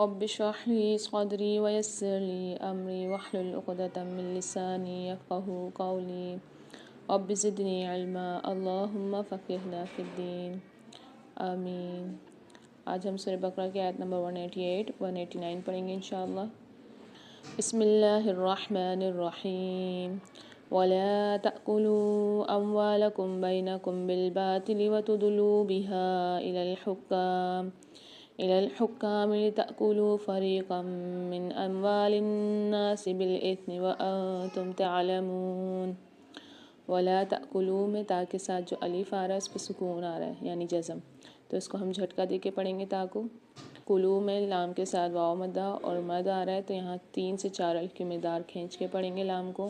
رب اشرح لي صدري ويسر لي أمري واحلل عقدة من لساني يفقهوا قولي رب زدني علما اللهم فقهنا في الدين آمین۔ آج ہم سورہ بقرہ کی آیت نمبر 188 189 پڑھیں گے انشاءاللہ۔ بسم اللہ الرحمن الرحیم ولا تأكلوا أموالكم بينكم بالباطل وتدلوا بها إلى الحكام لتأكلوا فريقا من أموال الناس بالإثم وأنتم تعلمون۔ ولا تأكلوا میں تا کے ساتھ جو الف آ رہا ہے اس پہ سکون آ رہا ہے یعنی جزم، تو اس کو ہم جھٹکا دے کے پڑھیں گے تا کو۔ کلو میں لام کے ساتھ واو مدہ اور مد آ رہا ہے تو یہاں 3 سے 4 الف کی مقدار کھینچ کے پڑھیں گے لام کو۔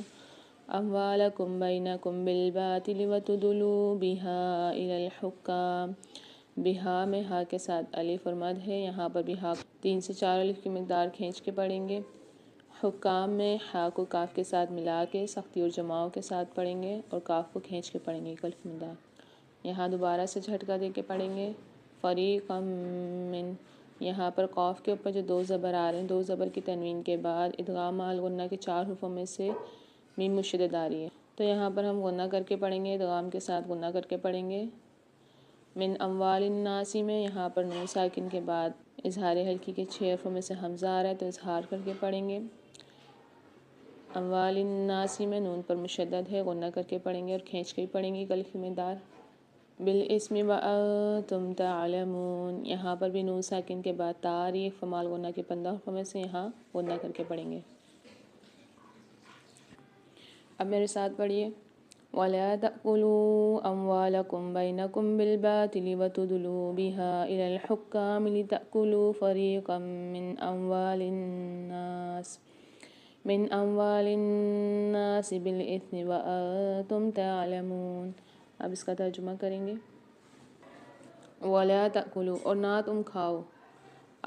اموالکم بینکم بالباطل وتدلوا بها إلى الحکام، بہا میں ہا کے ساتھ الف اور مد ہے، یہاں پر بھی ہا 3 سے 4 الف کی مقدار کھینچ کے پڑھیں گے۔ حکام میں ہا کو کاف کے ساتھ ملا کے سختی اور جماؤ کے ساتھ پڑھیں گے اور کاف کو کھینچ کے پڑھیں گے ایک الف مقدار۔ یہاں دوبارہ سے جھٹکا دے کے پڑھیں گے فریقا من، یہاں پر قاف کے اوپر جو 2 زبر آ رہے ہیں، 2 زبر کی تنوین کے بعد ادغام مع الغنہ کے 4 حروفوں میں سے میم مشدد آ رہی ہے، تو یہاں پر ہم غنہ کر کے پڑھیں گے، ادغام کے ساتھ غنہ کر کے پڑھیں گے۔ من اموال الناس میں یہاں پر نون ساکن کے بعد اظہار حلقی کے 6 حرفوں میں سے حمزہ آ رہا ہے تو اظہار کر کے پڑھیں گے۔ اموال الناس میں نون پر مشدد ہے، غنہ کر کے پڑھیں گے اور کھینچ کے بھی پڑھیں گے الف مقدار۔ بالاسم وانتم تعلمون، یہاں پر بھی نون ساکن کے بعد تا آ رہی ہے، فمال غنہ کے 15 حرفوں میں سے یہاں غنہ کر کے پڑھیں گے۔ اب میرے ساتھ پڑھیے وَلَا تَأْكُلُوا أَمْوَالَكُمْ بَيْنَكُمْ بِالْبَاطِلِ وَتُدْلُوا بِهَا إِلَى الْحُكَّامِ لِتَأْكُلُوا فَرِيقًا من أموال الناس بالإثم وأنتم تعلمون۔ اب اس کا ترجمہ کریں گے۔ وَلَا تَأْكُلُوا، اور نہ تم کھاؤ،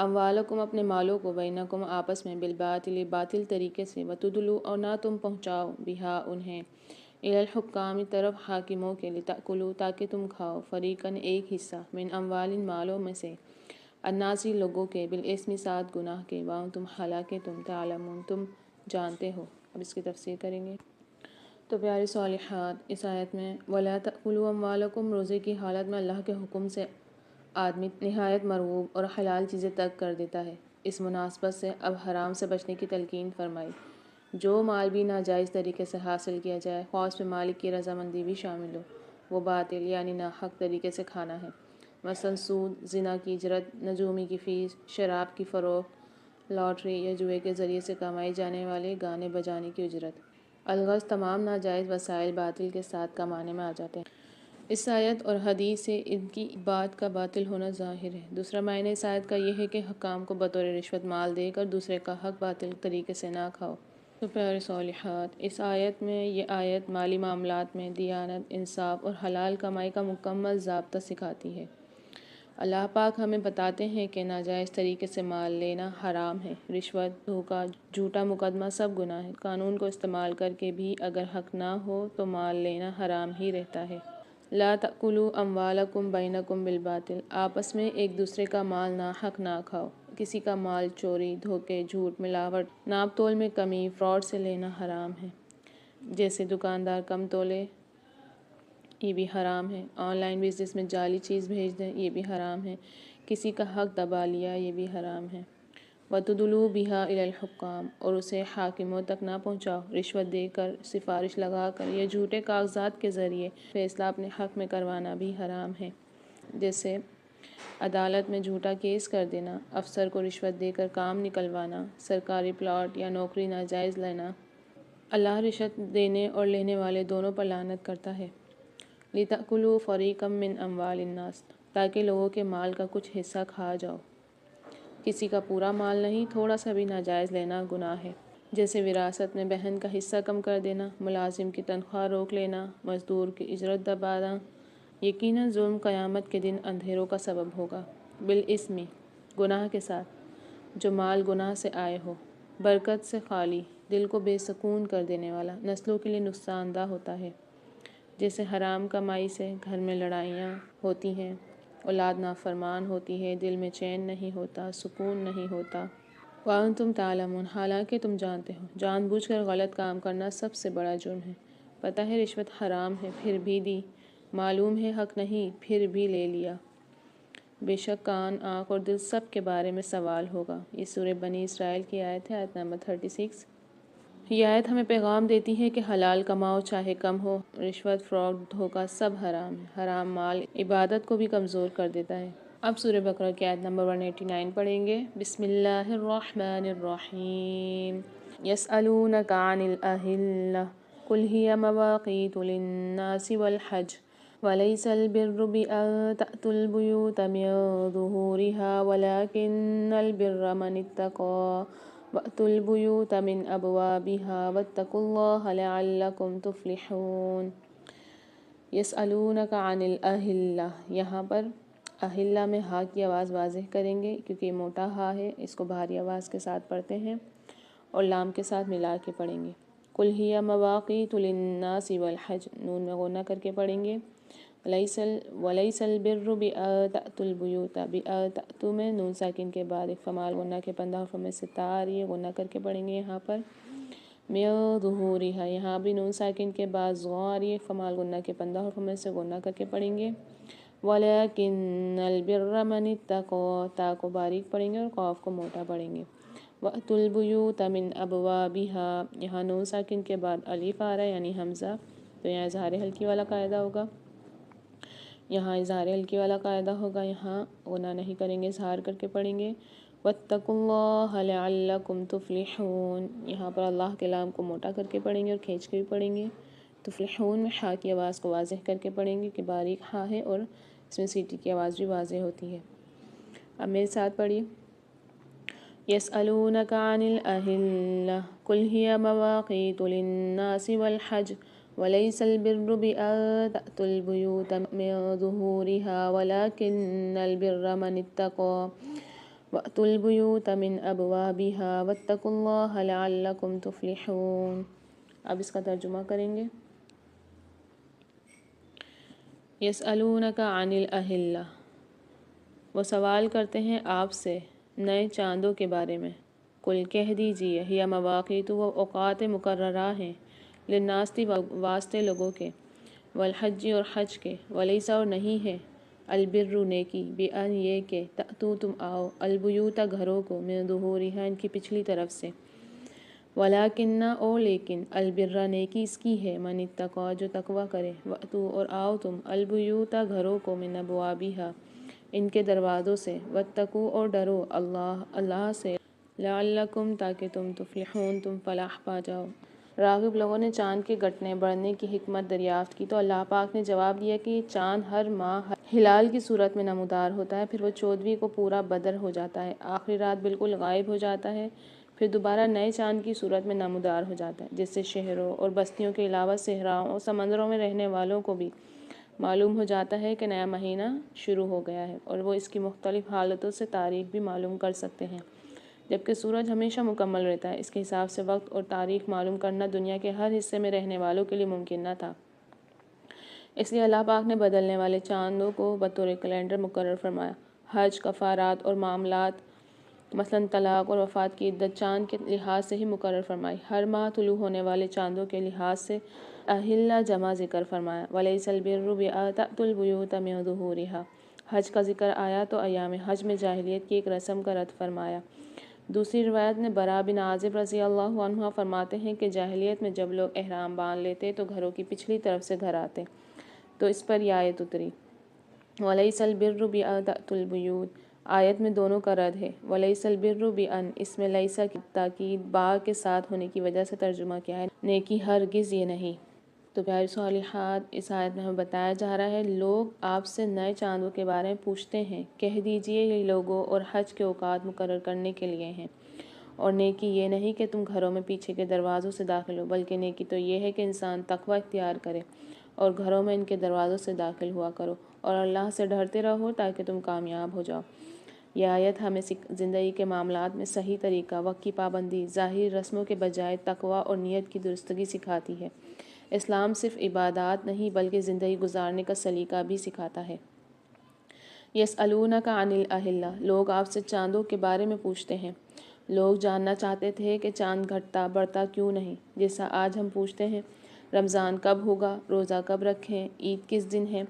اموالکم اپنے مالوں کو، بینکم آپس میں، بالباطل باطل طریقے سے، وتدلوا اور نہ تم پہنچاؤ، بہا انہیں، الی الحکام طرف حاکموں کے، لتأکلوا تاکہ تم کھاؤ، فریقاً ایک حصہ، من اموال مالوں میں سے، الناسی لوگوں کے، بالاسم ساتھ گناہ کے، وانتم حالانکہ تم، تعلمون تم جانتے ہو۔ اب اس کی تفسیر کریں گے۔ تو پیارے صالحات، اس آیت میں وَلَا تَأْكُلُوا أَمْوَالَكُمْ، روزے کی حالت میں اللہ کے حکم سے آدمی نہایت مرغوب اور حلال چیزیں ترک کر دیتا ہے۔ اس مناسبت سے اب حرام سے بچنے کی تلقین فرمائی۔ جو مال بھی ناجائز طریقے سے حاصل کیا جائے، خواہ اس میں مالک کی رضامندی بھی شامل ہو، وہ باطل یعنی ناحق طریقے سے کھانا ہے۔ مثلا سود، زنا کی اجرت، نجومی کی فیس، شراب کی فروخت، لاٹری یا جوئے کے ذریعے سے کمائی جانے والے گانے بجانے کی اجرت، الغرض تمام ناجائز وسائل باطل کے ساتھ کمانے میں آ جاتے ہیں۔ اس آیت اور حدیث سے ان کی بات کا باطل ہونا ظاہر ہے۔ دوسرا معنی اس آیت کا یہ ہے کہ حکام کو بطور رشوت مال دے کر دوسرے کا حق باطل طریقے سے نہ کھاؤ۔ تو پیارے صالحات، اس آیت میں یہ آیت مالی معاملات میں دیانت، انصاف اور حلال کمائی کا مکمل ضابطہ سکھاتی ہے۔ اللہ پاک ہمیں بتاتے ہیں کہ ناجائز طریقے سے مال لینا حرام ہے۔ رشوت، دھوکہ، جھوٹا مقدمہ سب گناہ ہے۔ قانون کو استعمال کر کے بھی اگر حق نہ ہو تو مال لینا حرام ہی رہتا ہے۔ لا تأکلوا اموالکم بینکم بالباطل، آپس میں ایک دوسرے کا مال ناحق نہ کھاؤ۔ کسی کا مال چوری، دھوکے، جھوٹ، ملاوٹ، ناپ تول میں کمی، فراڈ سے لینا حرام ہے۔ جیسے دکاندار کم تولے، یہ بھی حرام ہے۔ آن لائن بزنس میں جعلی چیز بھیج دیں، یہ بھی حرام ہے۔ کسی کا حق دبا لیا، یہ بھی حرام ہے۔ وَتُدْلُوا بِهَا إِلَى الْحُكَّامِ، اور اسے حاکموں تک نہ پہنچاؤ، رشوت دے کر، سفارش لگا کر یا جھوٹے کاغذات کے ذریعے فیصلہ اپنے حق میں کروانا بھی حرام ہے۔ جیسے عدالت میں جھوٹا کیس کر دینا، افسر کو رشوت دے کر کام نکلوانا، سرکاری پلاٹ یا نوکری ناجائز لینا۔ اللہ رشوت دینے اور لینے والے دونوں پر لعنت کرتا ہے۔ لِتَأْكُلُوا فَرِيقًا مِّنْ أَمْوَالِ النَّاسِ، تاکہ لوگوں کے مال کا کچھ حصہ کھا جاؤ۔ کسی کا پورا مال نہیں، تھوڑا سا بھی ناجائز لینا گناہ ہے۔ جیسے وراثت میں بہن کا حصہ کم کر دینا، ملازم کی تنخواہ روک لینا، مزدور کی اجرت دبانا۔ یقیناً ظلم قیامت کے دن اندھیروں کا سبب ہوگا۔ بالاسم، گناہ کے ساتھ، جو مال گناہ سے آئے ہو، برکت سے خالی، دل کو بے سکون کر دینے والا، نسلوں کے لیے نقصان دہ ہوتا ہے۔ جیسے حرام کمائی سے گھر میں لڑائیاں ہوتی ہیں، اولاد نافرمان ہوتی ہے، دل میں چین نہیں ہوتا، سکون نہیں ہوتا۔ وَأَنْتُمْ تَعْلَمُونَ، حالانکہ تم جانتے ہو۔ جان بوجھ کر غلط کام کرنا سب سے بڑا جرم ہے۔ پتہ ہے رشوت حرام ہے پھر بھی دی، معلوم ہے حق نہیں پھر بھی لے لیا۔ بے شک کان، آنکھ اور دل سب کے بارے میں سوال ہوگا۔ یہ سورہ بنی اسرائیل کی آیت ہے، آیت نمبر 36۔ یہ آیت ہمیں پیغام دیتی ہے کہ حلال کماؤ چاہے کم ہو، رشوت، فراڈ، دھوکہ سب حرام ہے۔ حرام مال عبادت کو بھی کمزور کر دیتا ہے۔ اب سورہ بقرہ کی آیت نمبر 189 پڑھیں گے۔ بسم اللہ الرحمن الرحیم۔ یسألونک عن الأہلة قل هي مواقیت للناس والحج وليس البر بأن تأتوا البيوت من ظهورها ولكن البر من اتقى وأتوا البيوت من أبوابها واتقوا الله لعلكم تفلحون۔ یسألونک عن الأہلة، یہاں پر اہلہ میں ہا کی آواز واضح کریں گے کیونکہ یہ موٹا ہا ہے، اس کو بھاری آواز کے ساتھ پڑھتے ہیں اور لام کے ساتھ ملا کے پڑھیں گے۔ قل هي مواقیت للناس والحج، نون میں غنہ کر کے پڑھیں گے۔ ولیس البر بأن تأتوا البیوت، تأتوا میں نون ساکن کے بعد ایک فمال غنہ کے 15 حرفوں میں سے تا آ رہی ہے، غنہ کر کے پڑھیں گے یہاں پر۔ من ظہورها، یہاں بھی نون ساکن کے بعد ظا آ رہی ہے، فمال غنہ کے 15 حرفوں میں سے غنہ کر کے پڑھیں گے۔ وَلَكِنَّ الْبِرَّ مَنِ اتَّقَى، تا کو باریک پڑھیں گے اور قاف کو موٹا پڑھیں گے۔ وَأْتُوا الْبُيُوتَ مِنْ أَبْوَابِهَا، یہاں نون ساکن کے بعد الف آ رہا ہے یعنی حمزہ، تو یہاں اظہار حلقی والا قاعدہ ہوگا، یہاں اظہار حلقی والا قاعدہ ہوگا، یہاں غنہ نہیں کریں گے، اظہار کر کے پڑھیں گے۔ وَاتَّقُوا اللَّهَ لَعَلَّكُمْ تُفْلِحُونَ، یہاں پر اللہ کے لام کو موٹا کر کے پڑھیں گے اور کھینچ کے بھی پڑھیں گے۔ تفلحون میں ہا کی آواز کو واضح کر کے پڑھیں گے کہ باریک ہا ہے اور اس میں سیٹی کی آواز بھی واضح ہوتی ہے۔ اب میرے ساتھ پڑھیے۔ یسألونک عن الأہلة قل هي مواقیت للناس والحج وليس البر بأن تأتوا البيوت من ظهورها ولكن البر من اتقى وأتوا البيوت من أبوابها واتقوا الله لعلكم تفلحون۔ اب اس کا ترجمہ کریں گے۔ یسألونک عن الأہلة، وہ سوال کرتے ہیں آپ سے نئے چاندوں کے بارے میں۔ قل کہہ دیجئے، ہی مواقیت، وہ اوقات مقررہ ہیں، للناس واسطے لوگوں کے، والحج اور حج کے، ولیس اور نہیں ہے، البر نیکی، بأن یہ کہ تأتوا تم آؤ، البیوت گھروں کو، من ظہورہا ان کی پچھلی طرف سے، ولیکن اور لیکن، البر نیکی اس کی ہے، من اتقی جو تقوی کرے، وأتوا اور آؤ تم، البیوت گھروں کو، من ابوابہا ان کے دروازوں سے، واتقوا اور ڈرو اللہ سے، لعلکم تاکہ تم تفلحون تم فلاح پا جاؤ۔ راغب لوگوں نے چاند کے گھٹنے بڑھنے کی حکمت دریافت کی تو اللہ پاک نے جواب دیا کہ چاند ہر ماہ ہلال کی صورت میں نمودار ہوتا ہے، پھر وہ 14ویں کو پورا بدر ہو جاتا ہے، آخری رات بالکل غائب ہو جاتا ہے، پھر دوبارہ نئے چاند کی صورت میں نمودار ہو جاتا ہے، جس سے شہروں اور بستیوں کے علاوہ صحراؤں اور سمندروں میں رہنے والوں کو بھی معلوم ہو جاتا ہے کہ نیا مہینہ شروع ہو گیا ہے، اور وہ اس کی مختلف حالتوں سے تاریخ بھی معلوم کر سکتے ہیں، جبکہ سورج ہمیشہ مکمل رہتا ہے۔ اس کے حساب سے وقت اور تاریخ معلوم کرنا دنیا کے ہر حصے میں رہنے والوں کے لیے ممکن نہ تھا، اس لیے اللہ پاک نے بدلنے والے چاندوں کو بطور کیلنڈر مقرر فرمایا۔ حج، کفارات اور معاملات مثلاً طلاق اور وفات کی عدت چاند کے لحاظ سے ہی مقرر فرمائی۔ ہر ماہ طلوع ہونے والے چاندوں کے لحاظ سے اہلہ جمع ذکر فرمایا۔ ولیس البر بأن تأتوا البیوت من ظہورہا، حج کا ذکر آیا تو ایام حج میں جاہلیت کی ایک رسم کا رد فرمایا۔ دوسری روایت میں برا بن عازب رضی اللہ عنہ فرماتے ہیں کہ جاہلیت میں جب لوگ احرام باندھ لیتے تو گھروں کی پچھلی طرف سے گھر آتے، تو اس پر یہ آیت اتری۔ ولیس البر بأن تأتوا البیوت، آیت میں دونوں کا رد ہے۔ ولیس البر بأن، اس میں لیسا کی تاکید با کے ساتھ ہونے کی وجہ سے ترجمہ کیا ہے، نیکی ہرگز یہ نہیں۔ تو پیاری صالحات، اس آیت میں ہمیں بتایا جا رہا ہے لوگ آپ سے نئے چاندوں کے بارے میں پوچھتے ہیں، کہہ دیجئے یہ لوگوں اور حج کے اوقات مقرر کرنے کے لیے ہیں، اور نیکی یہ نہیں کہ تم گھروں میں پیچھے کے دروازوں سے داخل ہو، بلکہ نیکی تو یہ ہے کہ انسان تقوی اختیار کرے اور گھروں میں ان کے دروازوں سے داخل ہوا کرو اور اللہ سے ڈرتے رہو تاکہ تم کامیاب ہو جاؤ۔ یہ آیت ہمیں زندگی کے معاملات میں صحیح طریقہ، وقت کی پابندی، ظاہری رسموں کے بجائے تقوی اور نیت کی درستگی سکھاتی ہے۔ اسلام صرف عبادات نہیں بلکہ زندگی گزارنے کا سلیقہ بھی سکھاتا ہے۔ یسألونک عن الاہلہ، لوگ آپ سے چاندوں کے بارے میں پوچھتے ہیں۔ لوگ جاننا چاہتے تھے کہ چاند گھٹتا بڑھتا کیوں نہیں، جیسا آج ہم پوچھتے ہیں رمضان کب ہوگا، روزہ کب رکھیں، عید کس دن ہے۔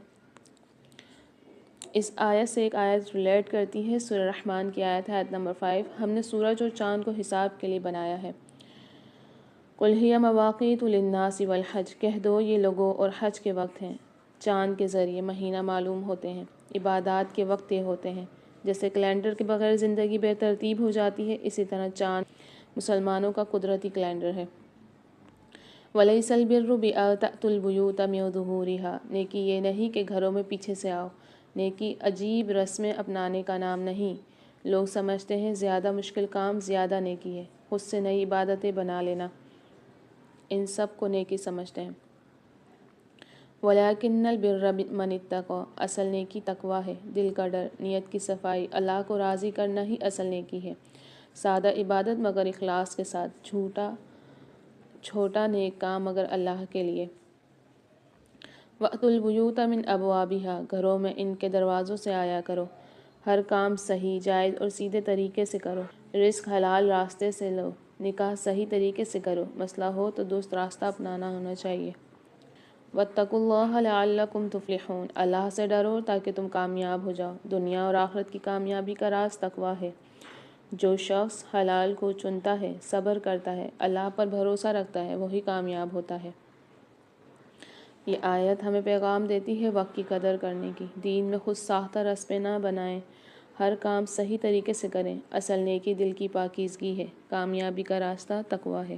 اس آیت سے ایک آیت ریلیٹ کرتی ہے، سورہ رحمان کی آیت ہے، آیت نمبر 5۔ ہم نے سورج اور چاند کو حساب کے لیے بنایا ہے۔ قُلْ هِيَ مَوَاقِيتُ لِلنَّاسِ وَالْحَجِّ، کہہ دو یہ لوگوں اور حج کے وقت ہیں۔ چاند کے ذریعے مہینہ معلوم ہوتے ہیں، عبادات کے وقت طے ہوتے ہیں۔ جیسے کیلنڈر کے بغیر زندگی بے ترتیب ہو جاتی ہے، اسی طرح چاند مسلمانوں کا قدرتی کیلنڈر ہے۔ وَلَيْسَ الْبِرُّ بِأَن تَأْتُوا الْبُيُوتَ مِن ظُهُورِهَا، نیکی یہ نہیں کہ گھروں میں پیچھے سے آؤ۔ نیکی عجیب رسمیں اپنانے کا نام نہیں۔ لوگ سمجھتے ہیں زیادہ مشکل کام زیادہ نیکی ہے، خود سے نئی عبادتیں بنا لینا، ان سب کو نیکی سمجھتے ہیں۔ وَلَٰكِنَّ الْبِرَّ مَنِ اتَّقَىٰ، اصل نیکی تقویٰ ہے، دل کا ڈر، نیت کی صفائی، اللہ کو راضی کرنا ہی اصل نیکی ہے۔ سادہ عبادت مگر اخلاص کے ساتھ، چھوٹا نیک کام مگر اللہ کے لیے۔ وَأْتُوا الْبُيُوتَ مِنْ أَبْوَابِهَا، گھروں میں ان کے دروازوں سے آیا کرو۔ ہر کام صحیح، جائز اور سیدھے طریقے سے کرو۔ رزق حلال راستے سے لو، نکاح صحیح طریقے سے کرو، مسئلہ ہو تو درست راستہ اپنانا ہونا چاہیے۔ وَاتَّقُوا اللَّهَ لَعَلَّكُمْ تُفْلِحُونَ، اللہ سے ڈرو تاکہ تم کامیاب ہو جاؤ۔ دنیا اور آخرت کی کامیابی کا راز تقویٰ ہے۔ جو شخص حلال کو چنتا ہے، صبر کرتا ہے، اللہ پر بھروسہ رکھتا ہے، وہی کامیاب ہوتا ہے۔ یہ آیت ہمیں پیغام دیتی ہے وقت کی قدر کرنے کی۔ دین میں خود ساختہ رسمیں نہ بنائیں، ہر کام صحیح طریقے سے کریں۔ اصل نیکی دل کی پاکیزگی ہے، کامیابی کا راستہ تقویٰ ہے۔